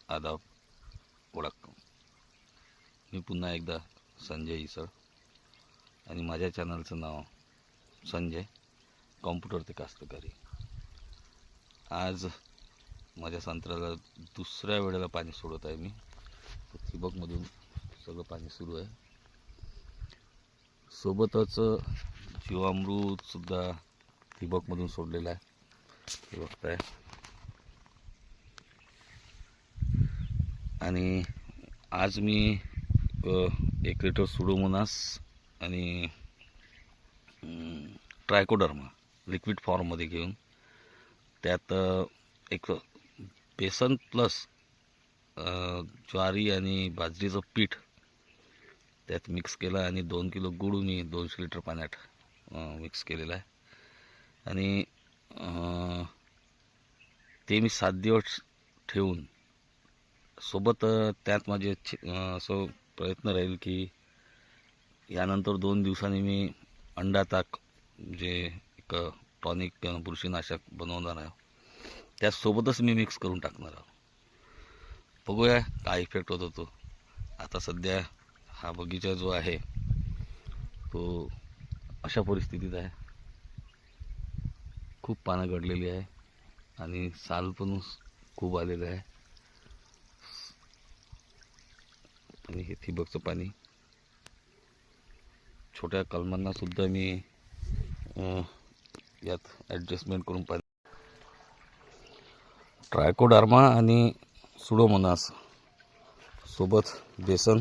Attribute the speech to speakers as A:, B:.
A: आदाब, वडक्कम. मी पुन्हा एकदा संजय इसळ आणि माझ्या चॅनलचं नाव संजय कॉम्प्युटर ते कास्तकारी. आज माझ्या संत्र्याला दुसऱ्या वेळेला पाणी सोडत आहे. मी ठिबकमधून सगळं पाणी सुरू आहे. सोबतच जीवामृतसुद्धा ठिबकमधून सोडलेलं आहे, हे बघताय. आणि आज मी 1 लिटर सुडोमोनास आणि ट्रायकोडर्मा लिक्विड फॉर्ममध्ये घेऊन त्यात एक बेसन प्लस ज्वारी आणि बाजरीचं पीठ त्यात मिक्स केलं आणि 2 किलो गूळ मी 200 लिटर पाण्यात मिक्स केलेलं आहे. आणि ते मी 7 दिवस ठेवून सोबत त्यात माझे असं प्रयत्न राहील की यानंतर 2 दिवसांनी मी अंडा ताक जे एक टॉनिक बुरशीनाशक बनवणार आहे त्यासोबतच मी मिक्स करून टाकणार आहे. बघूया काय इफेक्ट होतो तो. आता सध्या हा बगीचा जो आहे तो अशा परिस्थितीत आहे, खूप पानं गळलेली आहे आणि साल पण खूप आलेलं आहे. आणि हे ठिबकचं पाणी छोट्या कलमांना सुद्धा मी यात ॲडजस्टमेंट करून पाणी ट्रायकोडर्मा आणि सुडोमोनास सोबत बेसन